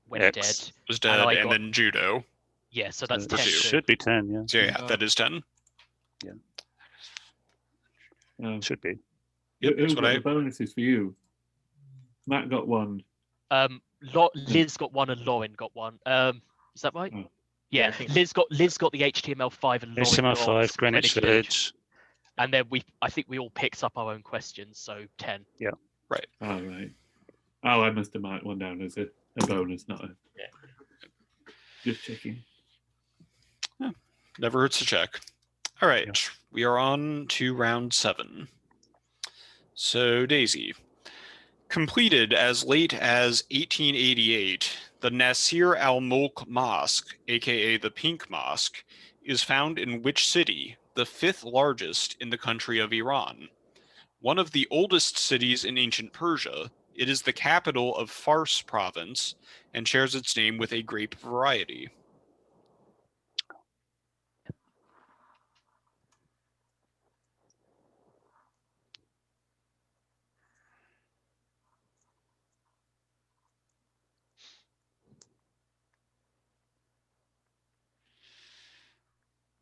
Went X. dead. was dead, I and got- then Judo. Yeah, so that's It 10. should be 10, yeah. So yeah, that is 10. Should be. Yep, Who that's got what the bonuses for you? Matt got 1. Liz got 1 and Lauren got 1. Is that right? Oh. Yeah, I think Liz got the HTML5 and Lauren HTML5, got Greenwich Village. And then I think we all picked up our own questions, so 10. Oh, right. Oh, I must have marked one down as a bonus, not a. Yeah. Just checking. Never hurts to check. All right, Yeah. we are on to round 7. So Daisy. Completed as late as 1888, the Nasir al-Mulk Mosque, aka the Pink Mosque, is found in which city, the 5th largest in the country of Iran? One of the oldest cities in ancient Persia, it is the capital of Fars province and shares its name with a grape variety.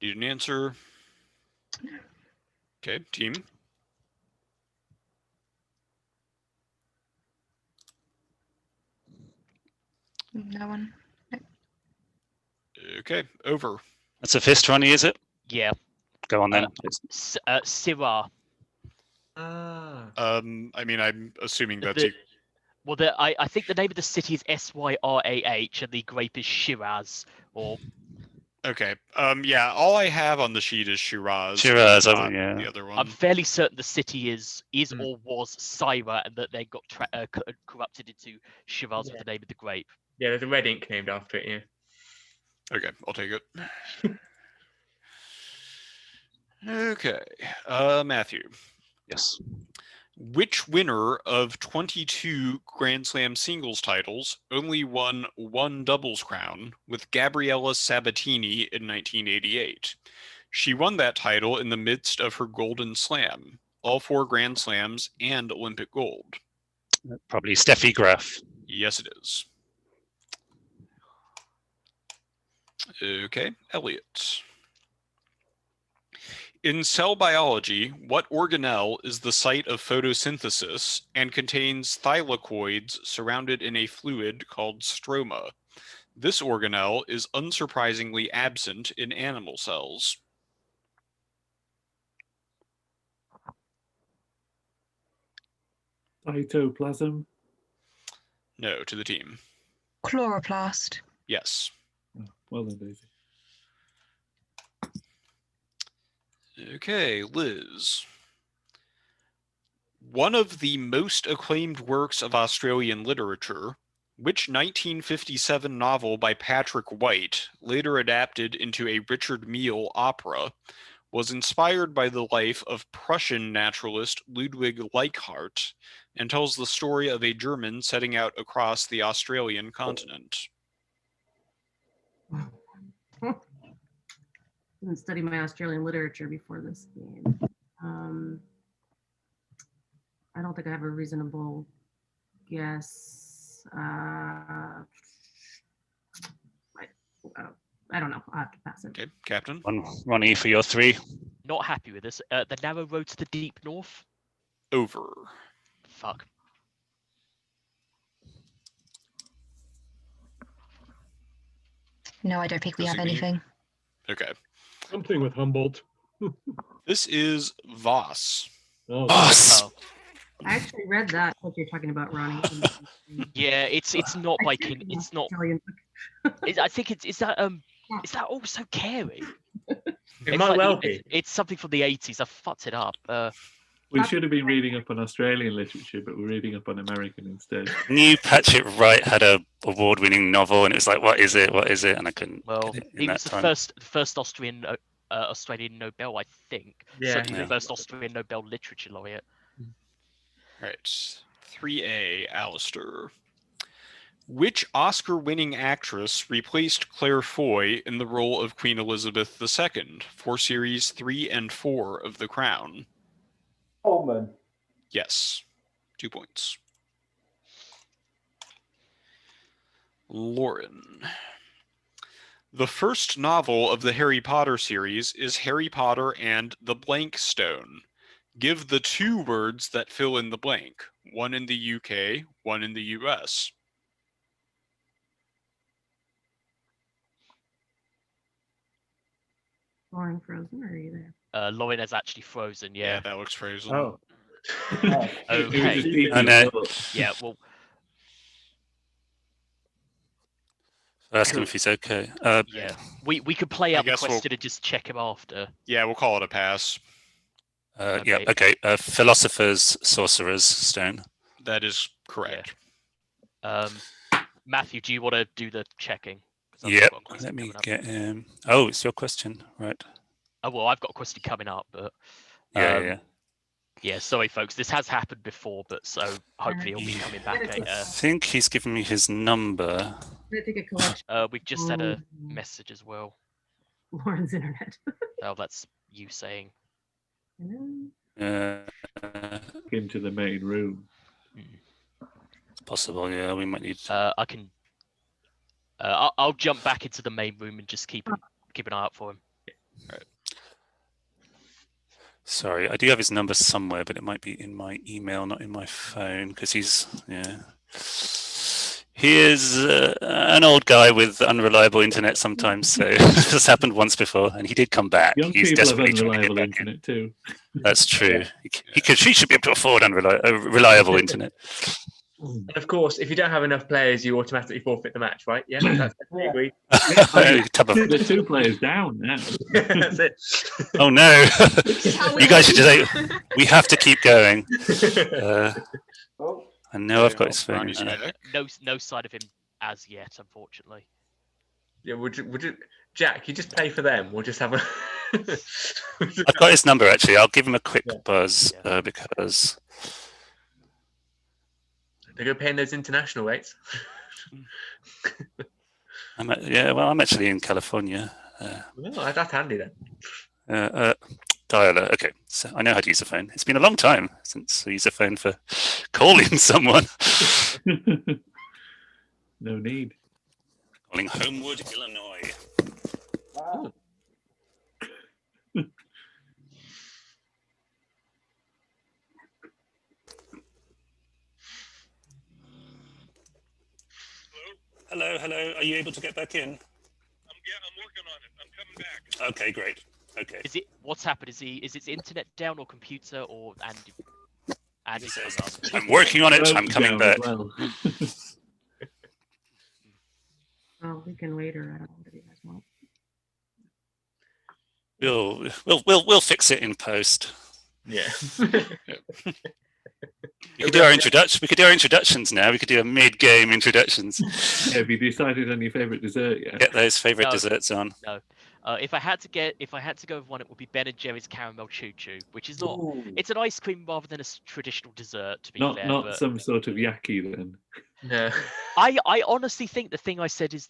Need an answer? Okay, team. No one. Okay, over. That's a fist, Ronnie, is it? Yeah. Go on then. Syrah. Ah. I mean, I'm assuming that's Well, I think the name of the city is Syrah, and the grape is Shiraz, or okay. Yeah, all I have on the sheet is Shiraz. Shiraz, not yeah. the other one. I'm fairly certain the city is or was Syra, and that they got corrupted into Shiraz with the name of the grape. Yeah, there's a red ink named after it, yeah. Okay, I'll take it. Okay, Matthew. Yes. Which winner of 22 Grand Slam singles titles only won one doubles crown with Gabriella Sabatini in 1988? She won that title in the midst of her Golden Slam, all 4 Grand Slams, and Olympic gold. Probably Steffi Graf. Yes, it is. Okay, Elliot. In cell biology, what organelle is the site of photosynthesis and contains thylakoids surrounded in a fluid called stroma? This organelle is unsurprisingly absent in animal cells. Cytoplasm. No, to the team. Chloroplast. Yes. Well done, Daisy. Okay, Liz. One of the most acclaimed works of Australian literature, which 1957 novel by Patrick White, later adapted into a Richard Mille opera, was inspired by the life of Prussian naturalist Ludwig Leichhardt and tells the story of a German setting out across the Australian continent? Didn't study my Australian literature before this game. I don't think I have a reasonable guess. I don't know. I'll have to pass it. Okay, Captain. Ronnie, for your 3. Not happy with this. The narrow road to the deep north. Over. Fuck. No, I don't think we have Disagree. anything. Okay. Something with Humboldt. This is Voss. Oh, Oh. I actually read that. What you're talking about, Ronnie? Yeah, it's not by King. It's not. Australian. I think it's is that also Carey? It might well be. It's something from the 80s. I fucked it up. We should have been reading up on Australian literature, but we're reading up on American instead. I knew Patrick Wright had a award-winning novel, and it was like, what is it? What is it? And I couldn't. Well, get it in he that was the time. first Austrian Nobel, I think. Yeah. Certainly the first Austrian Nobel literature laureate. Right. 3A, Alistair. Which Oscar-winning actress replaced Claire Foy in the role of Queen Elizabeth II for series 3 and 4 of The Crown? Coleman. Yes. 2 points. Lauren. The first novel of the Harry Potter series is Harry Potter and the Blank Stone. Give the 2 words that fill in the blank. One in the UK, one in the US. Lauren Frozen, or are you there? Lauren is actually frozen. Yeah. that looks frozen. Oh. Oh. It was Okay. just eating I know. it up. Yeah. Well, Ask him if he's okay. yeah. We could play I out the guess we'll- question and just check him after. Yeah, we'll call it a pass. Yeah, okay. Philosopher's Sorcerer's Stone. That is correct. Matthew, do you want to do the checking? 'Cause I've Yep. got a question Let me coming up. get Oh, it's your question, right? Oh well, I've got a question coming up, but Yeah. yeah. Sorry, folks. This has happened before, but so hopefully he'll be coming back I later. think he's given me his number. I think a collection. We've just had a Oh. message as well. Lauren's internet. Oh, that's you saying. Uh, Into the main room. it's possible, yeah. We might need. I can. I'll jump back into the main room and just keep an eye out for him. Sorry, I do have his number somewhere, but it might be in my email, not in my phone, because he is an old guy with unreliable internet sometimes. So this has happened once before, and he did come back. Young He's people have desperately trying to get unreliable back in. internet too. That's true. He should be able to afford reliable internet. And of course, if you don't have enough players, you automatically forfeit the match, right? Yeah, that's definitely agreed. There's 2 players down now. That's it. Oh no! how we You guys should just win. say we have to keep going. Oh, I know I've got his phone. Ronnie's back. No sign of him as yet, unfortunately. Yeah, would you, Jack? You just play for them. We'll just have a. I've got his number actually. I'll give him a quick buzz Yeah. because They're good paying those international rates. I'm actually in California. Well, that's handy then. Dialer. Okay, so I know how to use a phone. It's been a long time since I used a phone for calling someone. No need. Calling Homewood, Illinois. Wow. Hello. Are you able to get back in? I'm working on it. I'm coming back. Okay, great. Okay. Is it what's happened? Is its internet down or computer or Andy? Andy says, I'm working on it. I'm coming Down as back. well. Oh, we can later. I don't know if you guys want. We'll fix it in post. Yeah. We could do our introduction. We could do our introductions now. We could do a mid-game introductions. Yeah, have you decided on your favourite dessert yet? Get those favourite No. desserts on. No. If I had to go with one, it would be Ben and Jerry's caramel choo choo, which is not. Ooh. It's an ice cream rather than a traditional dessert. To be fair, Not but some sort of yaki then. No. I honestly think the thing I said is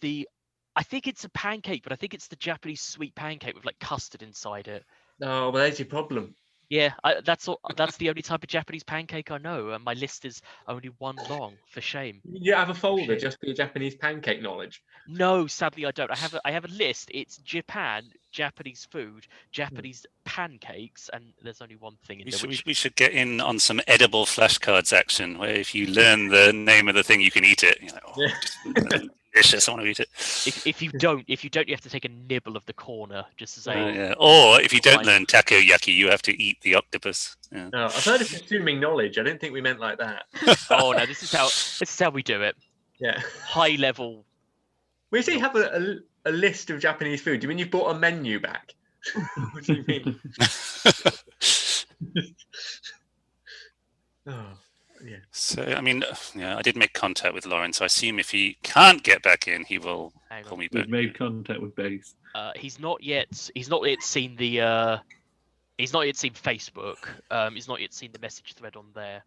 I think it's a pancake, but I think it's the Japanese sweet pancake with like custard inside it. Oh, well, that's your problem. Yeah, that's the only type of Japanese pancake I know, and my list is only one long. For shame. You have a folder Shit. just for your Japanese pancake knowledge. No, sadly I don't. I have a list. It's Japan, Japanese food, Japanese pancakes, and there's only one thing in there. We should get in on some edible flashcards action, where if you learn the name of the thing, you can eat it. You're like, oh, delicious! I want to eat it. If you don't, you have to take a nibble of the corner just to say. Yeah. Or if you don't learn takoyaki, you have to eat the octopus. Yeah. No, I've heard of assuming knowledge. I didn't think we meant like that. Oh no, this is how we do it. Yeah. High level. When you say you have a list of Japanese food, do you mean you've brought a menu back? What do you mean? Oh, yeah. So I mean, I did make contact with Lauren, so I assume if he can't get back in, he will call me back. We've made contact with Base. He's not yet seen the. He's not yet seen Facebook. He's not yet seen the message thread on there.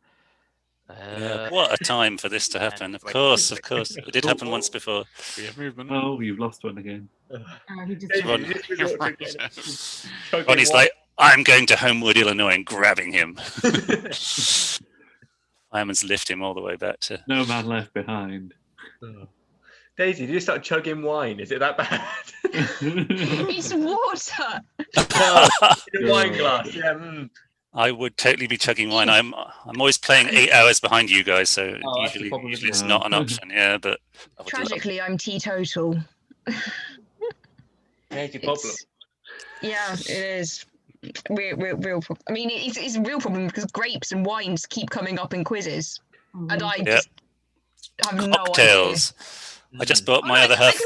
What a time for this to happen! Of course. It did happen once before. We have movement. Oh, you've lost one again. He just. Ronnie's like, I'm going to Homewood, Illinois, and grabbing him. Fireman's lift him all the way back to. No man left behind. Oh. Daisy, did you start chugging wine? Is it that bad? It's water. In a wine glass. Yeah. I would totally be chugging wine. I'm always playing 8 hours behind you guys, so usually it's not an option. Yeah, but Tragically, I'm teetotal. There's your problem. Yeah, it is. Real problem. I mean, it's a real problem because grapes and wines keep coming up in quizzes, and I just have no idea. Cocktails. I just bought my other half.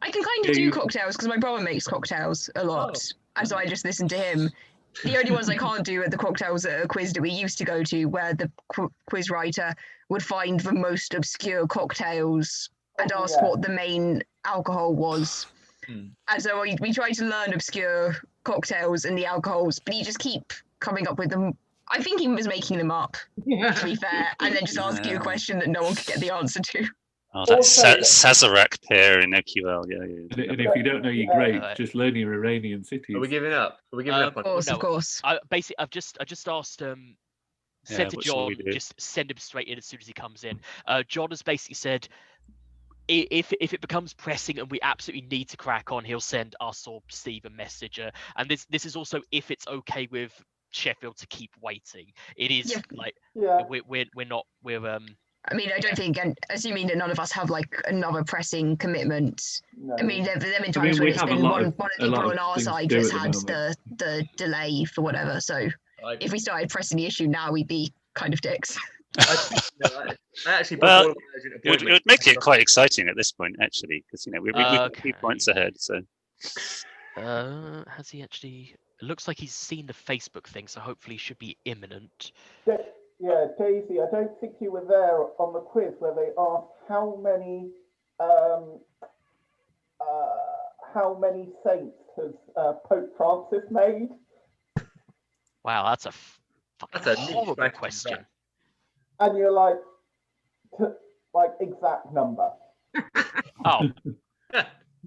I can kind of do cocktails because my brother makes cocktails a lot, and so I just listen to him. The only ones I can't do are the cocktails at a quiz that we used to go to, where the quiz writer would find the most obscure cocktails and ask what the main alcohol was. And so we tried to learn obscure cocktails and the alcohols, but he just keep coming up with them. I think he was making them up, to be fair, and then just ask you a question that no one could get the answer to. Oh, that's Sazerac pair in EQL. Yeah. And if you don't know your grapes, just learn your Iranian cities. Are we giving up? Are we giving up on Of course. I just asked said to John, just send him straight in as soon as he comes in. John has basically said if it becomes pressing and we absolutely need to crack on, he'll send us or Steve a message. And this is also if it's okay with Sheffield to keep waiting. It is I mean, I don't think, and assuming that none of us have like another pressing commitment. No. I mean, there have been times when it's been one of the people on our side that's had the delay for whatever. So if we started pressing the issue now, we'd be kind of dicks. I actually it would make it quite exciting at this point, actually, because we're 3 points ahead. So has he actually? It looks like he's seen the Facebook thing, so hopefully, he should be imminent. Yeah, Daisy, I don't think you were there on the quiz where they asked how many saints has Pope Francis made? Wow, that's a horrible question. And you're like, like exact number. Oh,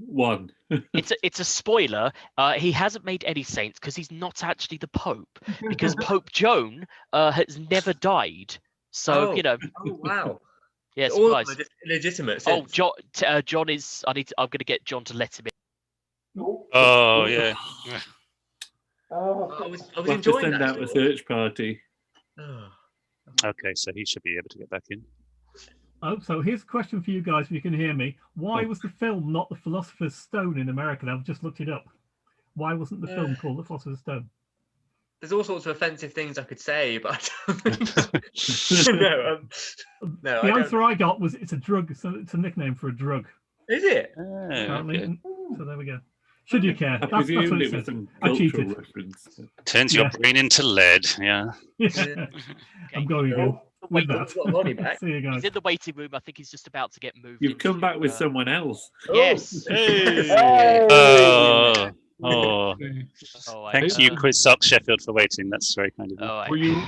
1. it's a spoiler. He hasn't made any saints because he's not actually the Pope. Because Pope Joan has never died. So Oh. you know. Oh wow. Yeah, All of surprise. them are just illegitimate. Oh, Since. John is. I'm going to get John to let him in. Oh yeah. Oh, I was We'll have to enjoying send that. out a search party. Oh. Okay, so he should be able to get back in. Oh, so here's a question for you guys, if you can hear me. Why was the film not The Philosopher's Stone in America? I've just looked it up. Why wasn't the film called The Philosopher's Stone? There's all sorts of offensive things I could say, but no. No. The answer I got was it's a drug. So it's a nickname for a drug. Is it? Apparently. Okay. So there we go. Should you care? I That's what presumed it it was says. some I cultural cheated. reference. Turns your Yeah. brain into lead. Yeah. I'm going again with that. Got Ronnie back. See you guys. He's in the waiting room. I think he's just about to get moved. You've come back with into, someone else. Yes. Hey. Oh. Oh. Oh, Thank you, QuizSoc Sheffield, for waiting. That's very kind of you. Oh,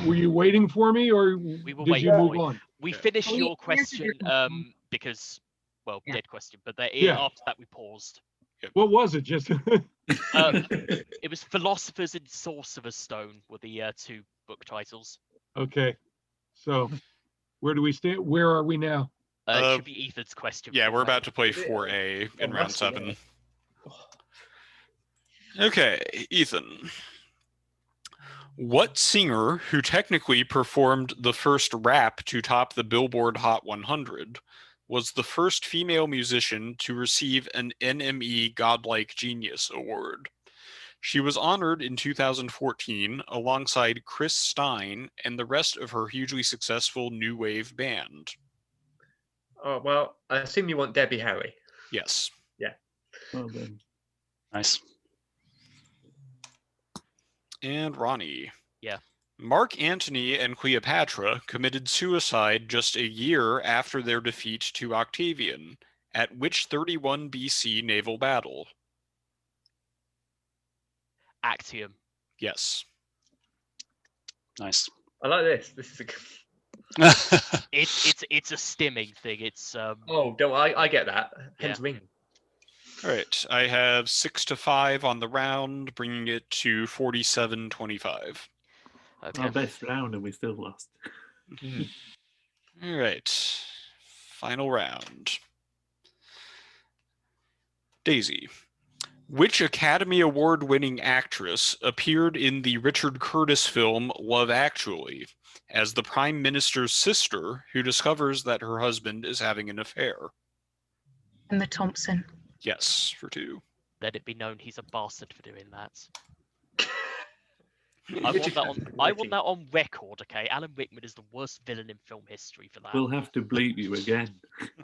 Were you waiting for me, or We were did waiting you for move you. on? We finished We your answered question your question. because, well, Yeah. dead question. But Yeah. after that, we paused. What was it? Just It was Philosophers and Sorcerer's Stone were the 2 book titles. okay. So, where do we stand? Where are we now? It should be Ethan's question. Yeah, we're about to play Yeah. 4A in round must be 7. Okay, Ethan. What singer who technically performed the first rap to top the Billboard Hot 100 was the first female musician to receive an NME Godlike Genius Award? She was honored in 2014 alongside Chris Stein and the rest of her hugely successful new wave band. Oh well, I assume you want Debbie Harry. Yes. Well done. Nice. And Ronnie. Yeah. Mark Antony and Cleopatra committed suicide just a year after their defeat to Octavian, at which 31 BC naval battle? Actium. Yes. Nice. I like this. This is a. It's a stimming thing. It's Oh, don't I get that. Hence ring. All right, I have 6-5 on the round, bringing it to 47-25. okay. Our best round, and we still lost. All right, final round. Daisy. Which Academy Award-winning actress appeared in the Richard Curtis film Love Actually as the Prime Minister's sister who discovers that her husband is having an affair? Emma Thompson. Yes, for 2. Let it be known he's a bastard for doing that. I want that on record, okay? Alan Rickman is the worst villain in film history for that. We'll have to bleep you again.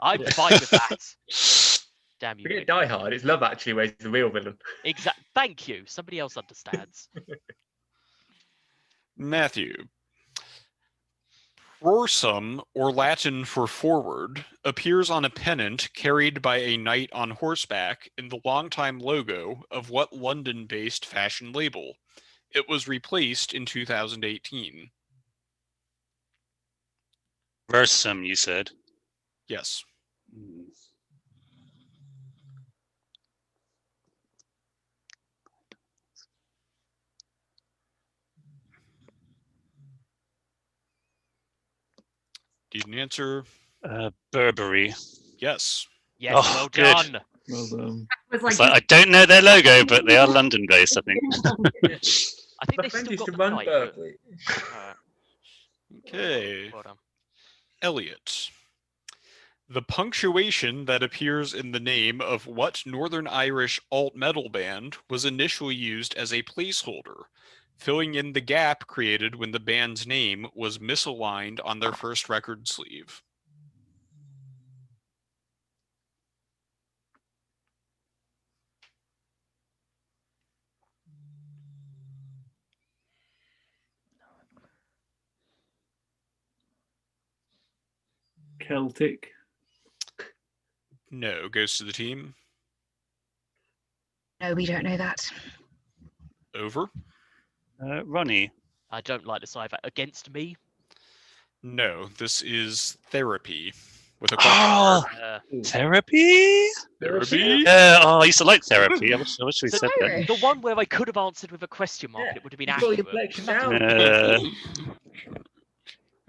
I'm fine with that. Damn you. Forget Rickman. Die Hard. It's Love Actually where he's the real villain. Thank you. Somebody else understands. Matthew. Prorsum, or Latin for forward, appears on a pennant carried by a knight on horseback in the longtime logo of what London-based fashion label? It was replaced in 2018. Versum, you said. Yes. Need an answer? Burberry. Yes. Yes, Oh, well good. done. Well done. Was It's like, I don't know their logo, but they are London-based, I think. I think My they friend still used got to the run knight, but- Burberry. Okay. Well done. Elliot. The punctuation that appears in the name of what Northern Irish alt-metal band was initially used as a placeholder, filling in the gap created when the band's name was misaligned on their first record sleeve? Celtic. No, goes to the team. No, we don't know that. Over. Ronnie. I don't like this either. Against me? No, this is therapy. With a Oh, therapy? Therapy? Yeah, oh, I used to like therapy. I wish we So said that. the one where I could have answered with a question mark, and it would have been You pull your accurate. flexion down.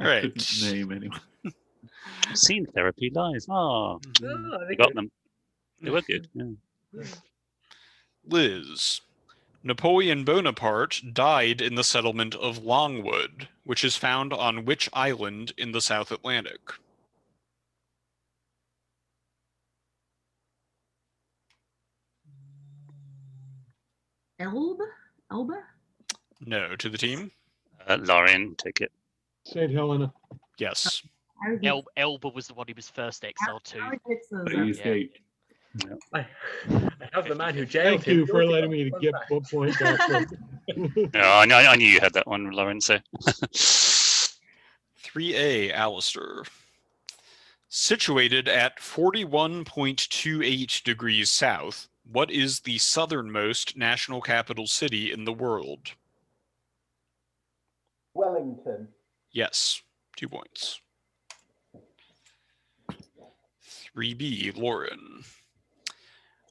Right. Couldn't name anyone. I've seen therapy live. Oh, Oh, we got them. They were good. Yeah. Liz. Napoleon Bonaparte died in the settlement of Longwood, which is found on which island in the South Atlantic? Elba? No, to the team? Lorien, take it. St. Helena. Yes. Elba was the one he was first exiled to. I have the man who jailed Thank you him. for letting me get one point back. No, I knew you had that one, Lauren. So 3A, Alistair. Situated at 41.28 degrees south, what is the southernmost national capital city in the world? Wellington. Yes, 2 points. 3B, Lauren.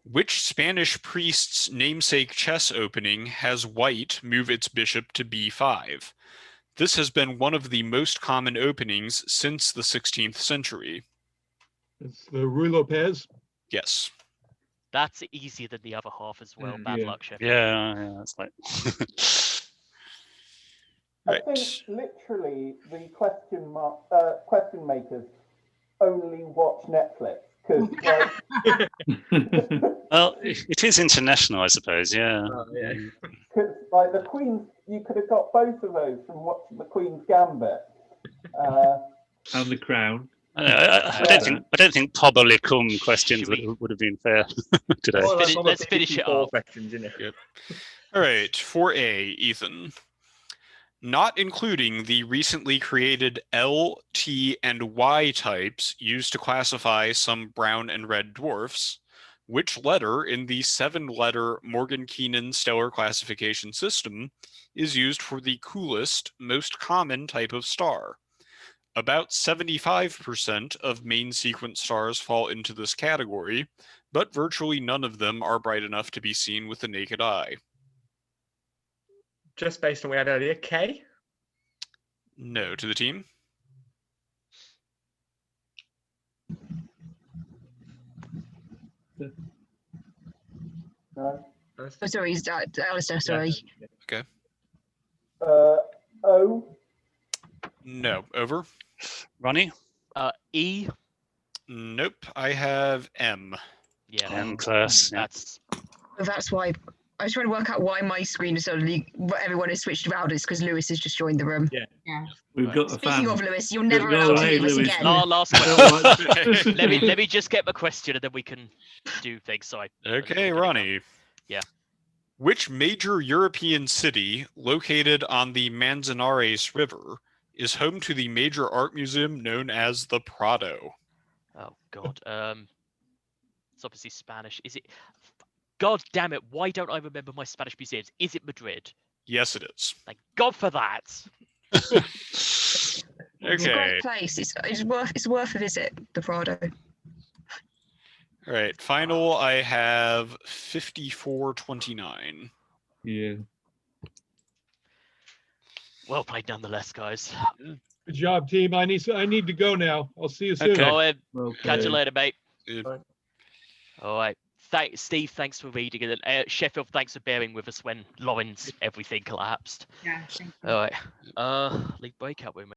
Which Spanish priest's namesake chess opening has white move its bishop to b5? This has been one of the most common openings since the 16th century. It's the Rui Lopez. Yes. That's easier than the other half as well. Bad luck, Sheffield. Yeah, that's like. I think literally the question makers only watch Netflix because Well, it is international, I suppose. Yeah. Because like the Queen's, you could have got both of those from watching the Queen's Gambit. And the Crown. I don't think probably cum questions would have been fair today. Let's finish it off. Yep. All right, 4A, Ethan. Not including the recently created L, T, and Y types used to classify some brown and red dwarfs, which letter in the 7-letter Morgan-Keenan stellar classification system is used for the coolest, most common type of star? About 75% of main sequence stars fall into this category, but virtually none of them are bright enough to be seen with the naked eye. Just based on what we had earlier, K? No, to the team? No. Oh, sorry, Alistair, sorry. Okay. O? No, over. Ronnie? E? Nope, I have M. Yeah. M class. Yeah. That's why I was trying to work out why my screen is suddenly everyone is switched around. It's because Lewis has just joined the room. Yeah. We've got a Speaking fan. of Lewis, you're never allowed to leave us again. Last question. let me just get my question and then we can do things. Sorry. Okay, Ronnie. Yeah. Which major European city located on the Manzanares River is home to the major art museum known as the Prado? Oh God. It's obviously Spanish. Is it? God damn it! Why don't I remember my Spanish museums? Is it Madrid? Yes, it is. Thank God for that. It's a Okay. great place. It's worth a visit. The Prado. All right. Final, I have 54-29. Yeah. Well played, nonetheless, guys. Good job, team. I need to go now. I'll see you soon. Okay. Go ahead. Well Catch you played. later, mate. Good. All right. Steve, thanks for reading it. Sheffield, thanks for bearing with us when Lauren's everything collapsed. Yeah, thank you. All right. Leave breakout room.